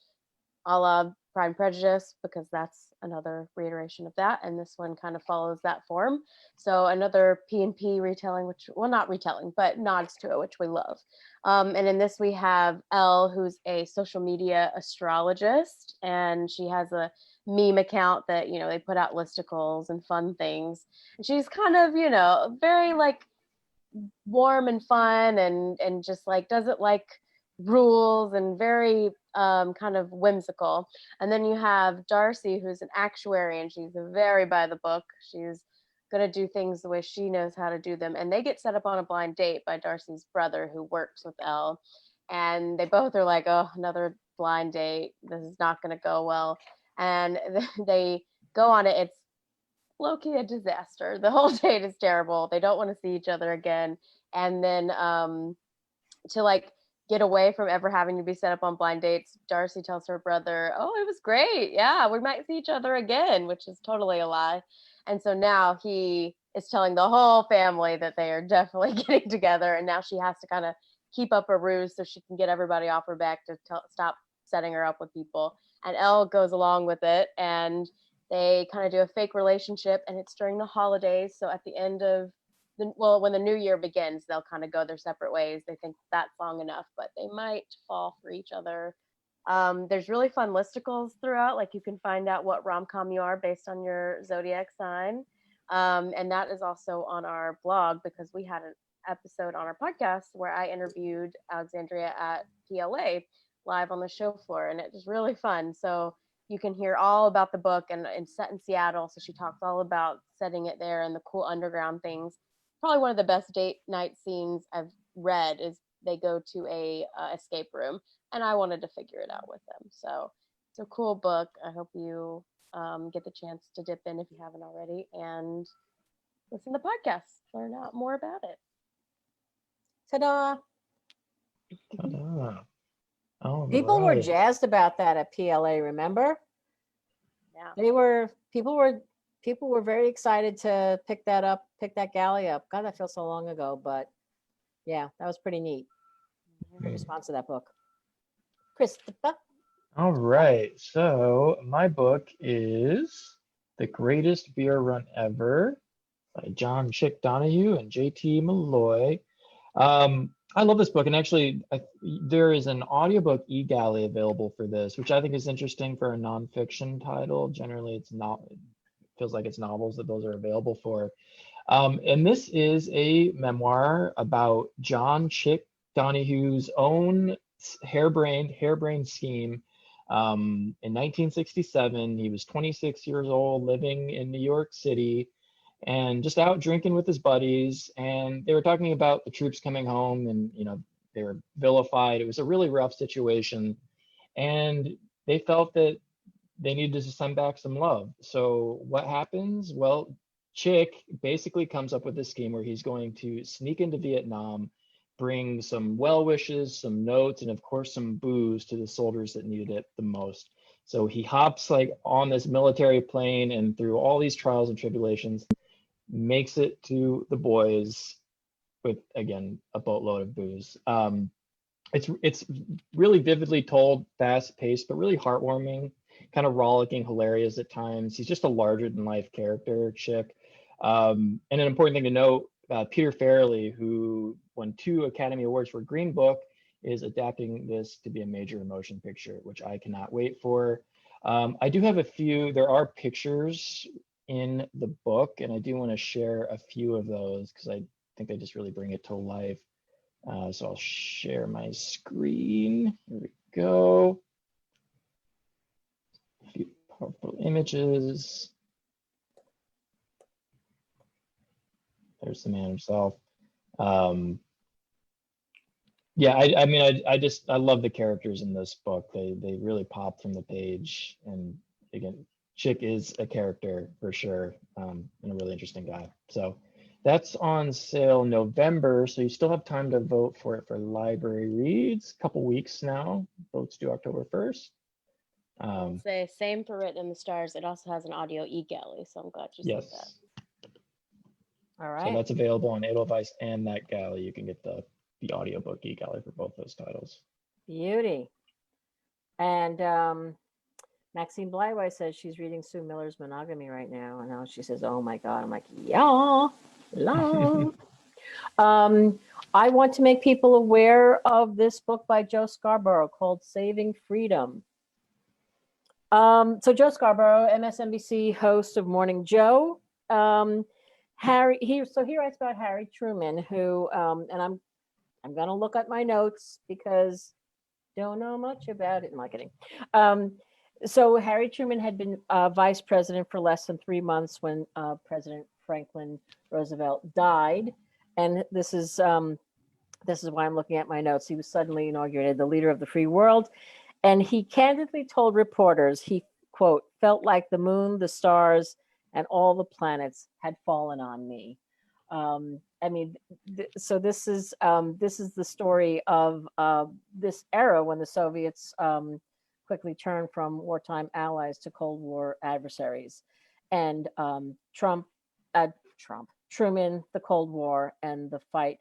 a la Pride and Prejudice, because that's another reiteration of that. And this one kind of follows that form. So another P&P retelling, not retelling, but nods to it, which we love. And in this we have Elle, who's a social media astrologist, and she has a meme account that, they put out listicles and fun things. And she's kind of, very like warm and fun and just like doesn't like rules and very kind of whimsical. And then you have Darcy, who's an actuary, and she's very by the book. She's going to do things the way she knows how to do them. And they get set up on a blind date by Darcy's brother, who works with Elle. And they both are like, oh, another blind date. This is not going to go well. And they go on it. It's low-key a disaster. The whole date is terrible. They don't want to see each other again. And then to like get away from ever having to be set up on blind dates, Darcy tells her brother, oh, it was great. Yeah, we might see each other again, which is totally a lie. And so now he is telling the whole family that they are definitely getting together. And now she has to kind of keep up a ruse so she can get everybody off her back to stop setting her up with people. And Elle goes along with it. And they kind of do a fake relationship, and it's during the holidays. So at the end of when the new year begins, they'll kind of go their separate ways. They think that's long enough, but they might fall for each other. There's really fun listicles throughout. Like you can find out what rom-com you are based on your zodiac sign. And that is also on our blog because we had an episode on our podcast where I interviewed Alexandria at PLA live on the show floor, and it was really fun. So you can hear all about the book and set in Seattle. So she talks all about setting it there and the cool underground things. Probably one of the best date night scenes I've read is they go to a escape room, and I wanted to figure it out with them. So it's a cool book. I hope you get the chance to dip in if you haven't already and listen to the podcast, learn out more about it. Ta-da. Ta-da. All People were right. jazzed about that at PLA, remember? Yeah. People were very excited to pick that galley up. God, that feels so long ago, but yeah, that was pretty neat. Great response to that book. Christopher. All right. So my book is The Greatest Beer Run Ever by John Chick Donahue and JT Malloy. I love this book, and actually there is an audiobook eGalley available for this, which I think is interesting for a nonfiction title. Generally, it feels like it's novels that those are available for. And this is a memoir about John Chick Donahue's own harebrained scheme. In 1967, he was 26 years old, living in New York City, and just out drinking with his buddies. And they were talking about the troops coming home, and they were vilified. It was a really rough situation, and they felt that they needed to send back some love. So what happens? Well, Chick basically comes up with this scheme where he's going to sneak into Vietnam, bring some well wishes, some notes, and of course some booze to the soldiers that needed it the most. So he hops like on this military plane and through all these trials and tribulations, makes it to the boys with, again, a boatload of booze. It's really vividly told, fast paced, but really heartwarming, kind of rollicking, hilarious at times. He's just a larger than life character, Chick. And an important thing to note, Peter Farrelly, who won 2 Academy Awards for Green Book, is adapting this to be a major motion picture, which I cannot wait for. I do have there are pictures in the book, and I do want to share a few of those because I think they just really bring it to life. So I'll share my screen. Here we go. A few powerful images. There's the man himself. Yeah, I mean, I love the characters in this book. They really pop from the page. And again, Chick is a character for sure, and a really interesting guy. So that's on sale November. So you still have time to vote for it for library reads. A couple weeks now. Votes due October 1st. Say same for Written in the Stars. It also has an audio e-galley, so I'm glad you said that. Yes. All right. So that's available on Edelweiss and that galley. You can get the audiobook e-galley for both those titles. Beauty. And Maxine Blyway says she's reading Sue Miller's Monogamy right now. And now she says, oh my God. I'm like, yeah, love. I want to make people aware of this book by Joe Scarborough called Saving Freedom. So Joe Scarborough, MSNBC host of Morning Joe. He writes about Harry Truman, who, and I'm going to look at my notes because don't know much about it. I'm not kidding. So Harry Truman had been vice president for less than 3 months when President Franklin Roosevelt died. And this is why I'm looking at my notes. He was suddenly inaugurated the leader of the free world. And he candidly told reporters he, quote, felt like the moon, the stars, and all the planets had fallen on me. I mean, so this is the story of this era when the Soviets quickly turned from wartime allies to Cold War adversaries, and Truman, the Cold War, and the fight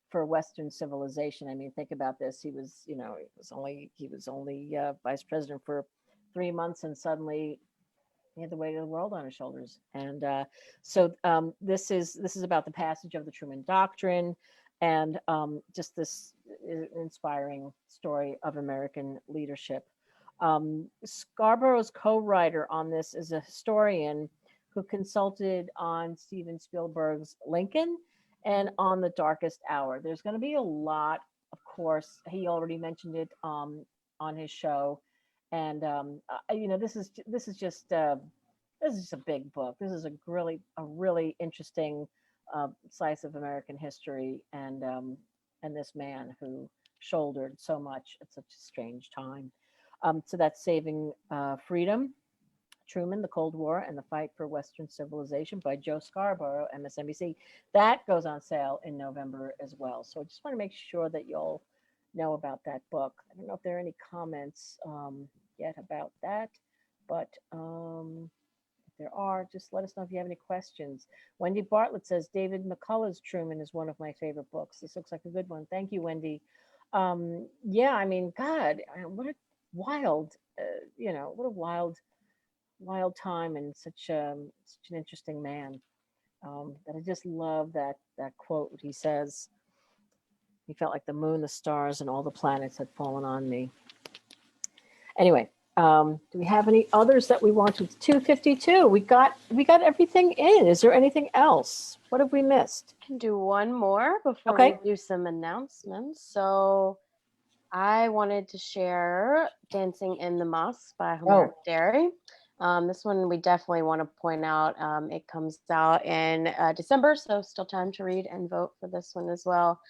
for Western civilization. I mean, think about this. He was only vice president for 3 months, and suddenly he had the weight of the world on his shoulders. And so this is about the passage of the Truman Doctrine, and just this inspiring story of American leadership. Scarborough's co-writer on this is a historian who consulted on Steven Spielberg's Lincoln and on The Darkest Hour. There's going to be a lot, of course. He already mentioned it on his show. And this is just a big book. This is a really interesting slice of American history, and this man who shouldered so much at such a strange time. So that's Saving Freedom, Truman, the Cold War, and the Fight for Western Civilization by Joe Scarborough, MSNBC. That goes on sale in November as well. So I just want to make sure that you'll know about that book. I don't know if there are any comments yet about that, but if there are, just let us know if you have any questions. Wendy Bartlett says David McCullough's Truman is one of my favorite books. This looks like a good one. Thank you, Wendy. Yeah, I mean, God, what a wild, what a wild time, and such an interesting man. That I just love that quote. He says, he felt like the moon, the stars, and all the planets had fallen on me. Anyway, do we have any others that we want to? 252. We got everything in. Is there anything else? What have we missed? I can do one more before Okay. we do some announcements. So I wanted to share Dancing in the Mosque by Homer Derry. This one we definitely want to point out. It comes out in December, so still time to read and vote for this one as well.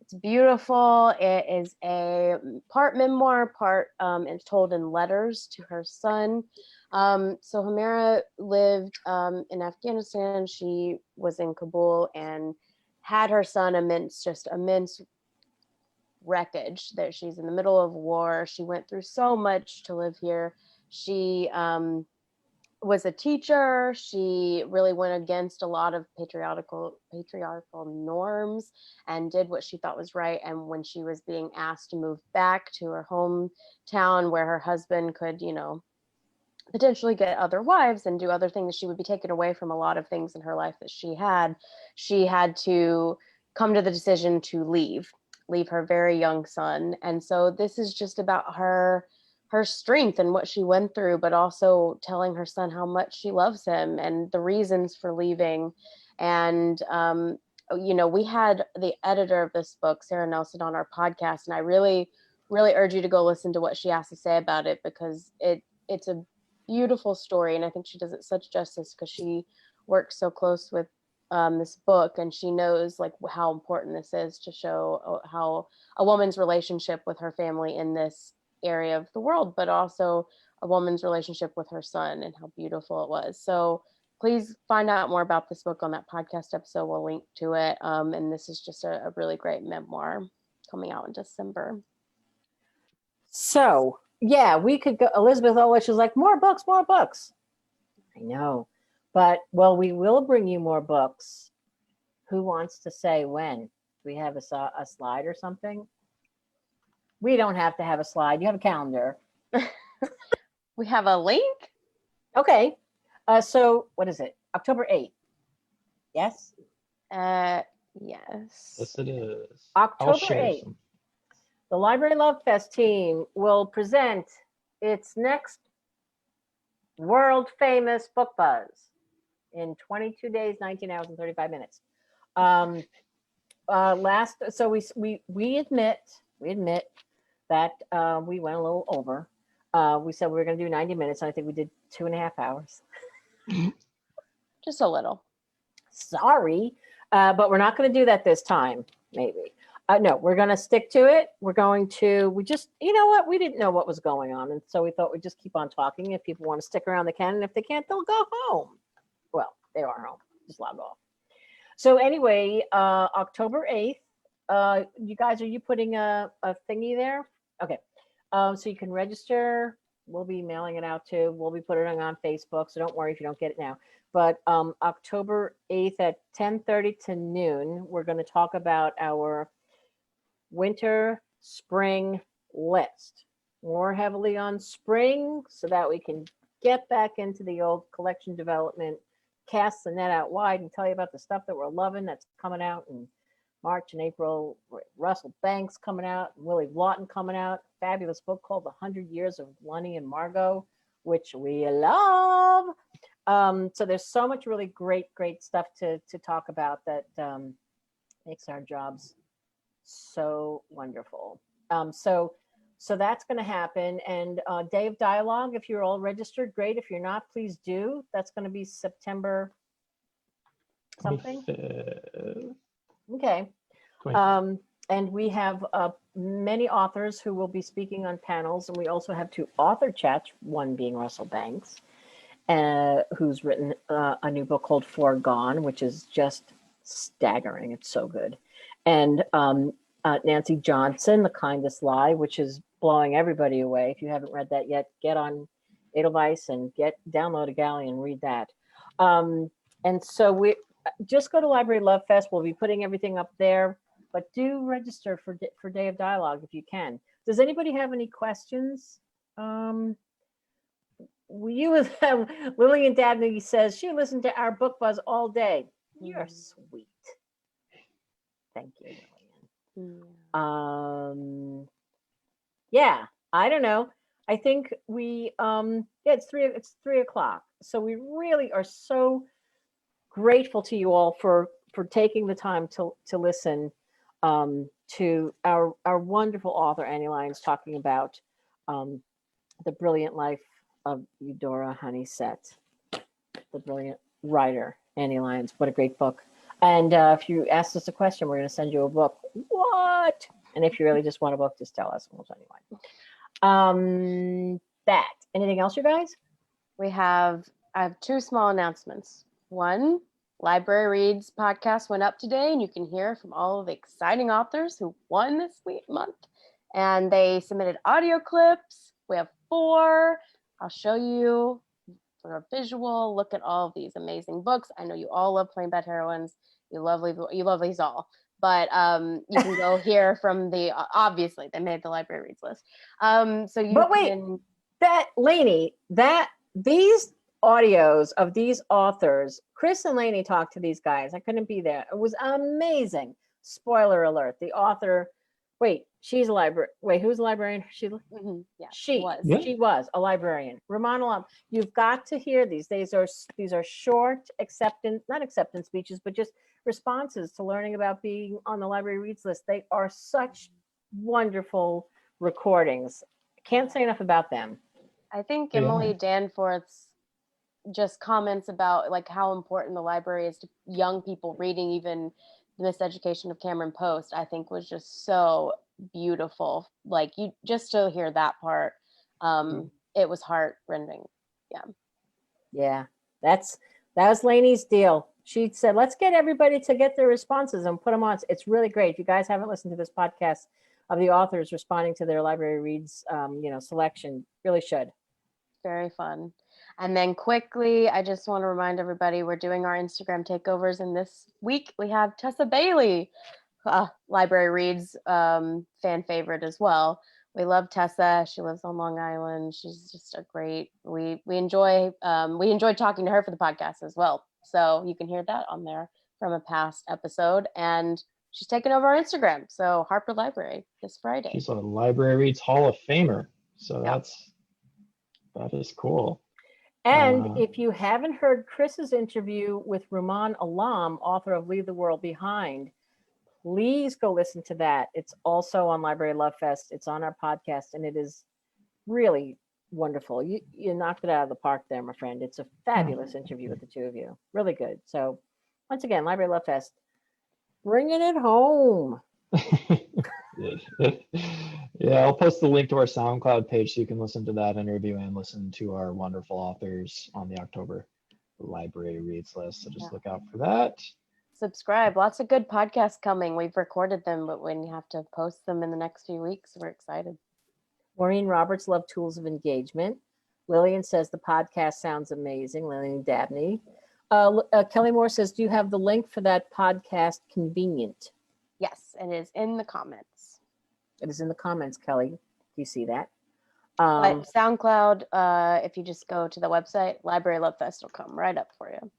It's beautiful. It is a part memoir, part it's told in letters to her son. So Humera lived in Afghanistan. She was in Kabul and had her son immense wreckage. That she's in the middle of war. She went through so much to live here. She was a teacher. She really went against a lot of patriarchal norms and did what she thought was right. And when she was being asked to move back to her hometown where her husband could, you know, potentially get other wives and do other things, she would be taken away from a lot of things in her life that she had to come to the decision to leave her very young son. And so this is just about her strength and what she went through, but also telling her son how much she loves him and the reasons for leaving. And you know, we had the editor of this book, Sarah Nelson, on our podcast, and I really urge you to go listen to what she has to say about it, because it's a beautiful story, and I think she does it such justice because she works so close with this book, and she knows like how important this is to show how a woman's relationship with her family in this area of the world, but also a woman's relationship with her son and how beautiful it was. So please find out more about this book on that podcast episode. We'll link to it. And this is just a really great memoir coming out in December. So yeah, we could go. Elizabeth always was like, more books, more books. I know, but well, we will bring you more books. Who wants to say when? Do we have a slide or something? We don't have to have a slide. You have a calendar. We have a link. Okay. So what is it? October 8th. Yes? Yes. Yes, it is. October I'll share 8th. some. The Library Love Fest team will present its next world famous book buzz in 22 days, 19 hours, and 35 minutes. So we admit that we went a little over. We said we were going to do 90 minutes, and I think we did 2.5 hours. Just a little. Sorry, but we're not going to do that this time. Maybe. No, we're going to stick to it. We just, you know what? We didn't know what was going on. And so we thought we'd just keep on talking. If people want to stick around, they can. And if they can't, they'll go home. Well, they are home. Just log off. So anyway, October 8th, you guys, are you putting a thingy there? Okay. So you can register. We'll be mailing it out too. We'll be putting it on Facebook. So don't worry if you don't get it now. But October 8th at 10:30 to noon, we're going to talk about our winter spring list, more heavily on spring so that we can get back into the old collection development, cast the net out wide, and tell you about the stuff that we're loving that's coming out in March and April. Russell Banks coming out, Willie Lawton coming out, fabulous book called The 100 Years of Lunny and Margot, which we love. So there's so much really great stuff to talk about that makes our jobs so wonderful. So that's going to happen. And Day of Dialogue, if you're all registered, great. If you're not, please do. That's going to be September something. 25th. Okay. 25th. And we have many authors who will be speaking on panels. And we also have 2 author chats, one being Russell Banks, who's written a new book called Foregone, which is just staggering. It's so good. And Nancy Johnson, The Kindest Lie, which is blowing everybody away. If you haven't read that yet, get on Edelweiss and download a galley and read that. And so we just go to Library Love Fest. We'll be putting everything up there, but do register for Day of Dialogue if you can. Does anybody have any questions? Lillian Dabney says she listened to our book buzz all day. You're sweet. Thank you, Lillian. Yeah, I don't know. I think we it's 3 o'clock. So we really are so grateful to you all for taking the time to listen to our wonderful author Annie Lyons talking about the brilliant life of EUDORA HONEYSETT, the brilliant writer Annie Lyons. What a great book. And if you asked us a question, we're going to send you a book. What? And if you really just want a book, just tell us and we'll send you one. Anything else, you guys? I have 2 small announcements. One, Library Reads podcast went up today, and you can hear from all of the exciting authors who won this month. And they submitted audio clips. We have 4. I'll show you for a visual look at all of these amazing books. I know you all love Plain Bad Heroines. You love these all. But you can go here from the, obviously they made the library reads list. So you But wait, can, that Lainey, these audios of these authors, Chris and Lainey talked to these guys. I couldn't be there. It was amazing. Spoiler alert. The author, wait, she's a librarian. Wait, who's a librarian? yeah, She was. Yeah. she was a librarian. Ramon Alam. You've got to hear these. These are short not acceptance speeches, but just responses to learning about being on the library reads list. They are such wonderful recordings. Can't say enough about them. I think They Emily are. Danforth's just comments about like how important the library is to young people reading, even the Miseducation of Cameron Post, I think was just so beautiful. Like, you just to hear that part, it was heart-rending. Yeah, that was Lainey's deal. She said, let's get everybody to get their responses and put them on. It's really great. If you guys haven't listened to this podcast of the authors responding to their library reads, selection, really should. Very fun. And then quickly, I just want to remind everybody we're doing our Instagram takeovers, and this week we have Tessa Bailey, library reads fan favorite as well. We love Tessa. She lives on Long Island. She's just a great. We enjoyed talking to her for the podcast as well. So you can hear that on there from a past episode, and she's taking over our Instagram. So Harper Library this Friday. She's a Library Reads Hall of Famer. So Yep. that is cool. And if you haven't heard Chris's interview with Rumaan Alam, author of Leave the World Behind, please go listen to that. It's also on Library Love Fest. It's on our podcast, and it is really wonderful. You knocked it out of the park there, my friend. It's a fabulous interview with the two of you. Really good. So once again, Library Love Fest, bringing it home. Yeah, I'll post the link to our SoundCloud page so you can listen to that interview and listen to our wonderful authors on the October library reads list. So just look out for that. Subscribe. Lots of good podcasts coming. We've recorded them, but when you have to post them in the next few weeks, we're excited. Maureen Roberts loved Tools of Engagement. Lillian says the podcast sounds amazing. Lillian Dabney. Kelly Moore says, do you have the link for that podcast convenient? Yes, it is in the comments. It is in the comments, Kelly. Do you see that? But SoundCloud, if you just go to the website, Library Love Fest will come right up for you.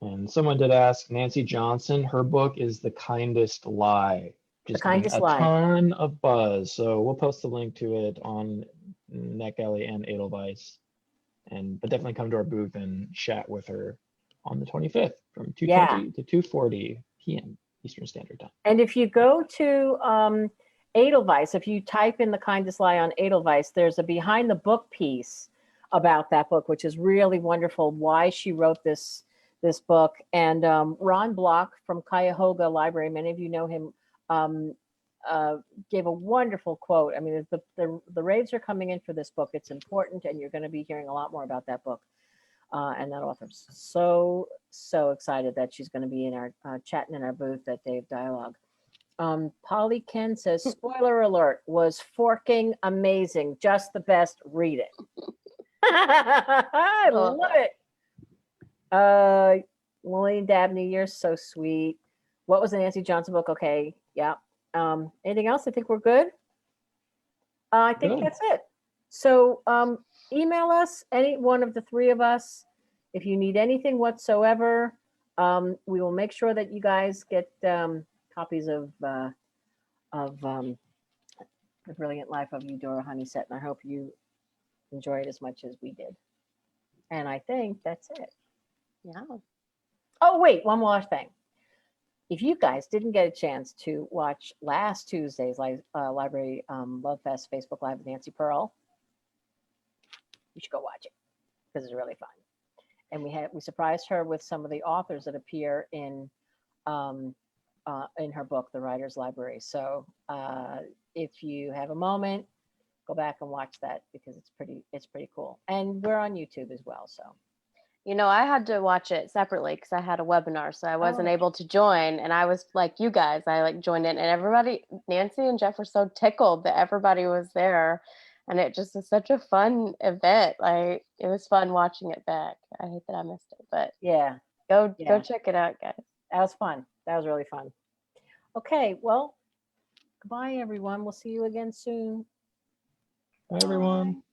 And someone did ask Nancy Johnson, her book is The Kindest Lie. The Kindest Lie. A ton of buzz. So we'll post the link to it on NetGalley and Edelweiss. But definitely come to our booth and chat with her on the 25th from 2:20 to 2:40 p.m. Eastern Standard Time. And if you go to Edelweiss, if you type in The Kindest Lie on Edelweiss, there's a behind the book piece about that book, which is really wonderful, why she wrote this book. And Ron Block from Cuyahoga Library, many of you know him, gave a wonderful quote. I mean, the raves are coming in for this book. It's important, and you're going to be hearing a lot more about that book. And that author's so excited that she's going to be in our chatting in our booth at Dave Dialogue. Polly Ken says, spoiler alert, was forking amazing. Just the best. Read it. I love it. Lillian Dabney, you're so sweet. What was the Nancy Johnson book? Okay. Yeah. Anything else? I think we're good. I think that's it. So email us, any one of the three of us, if you need anything whatsoever. We will make sure that you guys get copies of The Brilliant Life of EUDORA HONEYSETT, and I hope you enjoy it as much as we did. And I think that's it. Yeah. Oh, wait, one more thing. If you guys didn't get a chance to watch last Tuesday's Library Love Fest Facebook Live with Nancy Pearl, you should go watch it because it's really fun. And we surprised her with some of the authors that appear in her book, The Writer's Library. So if you have a moment, go back and watch that because it's pretty cool. And we're on YouTube as well. So. You know, I had to watch it separately because I had a webinar, so I wasn't able to join. And I was like you guys, I joined in, and everybody, Nancy and Jeff were so tickled that everybody was there. And it just was such a fun event. Like, it was fun watching it back. I hate that I missed it, but Yeah, go Yeah. check it out, guys. that was fun. That was really fun. Okay, well, goodbye, everyone. We'll see you again soon. Bye, everyone.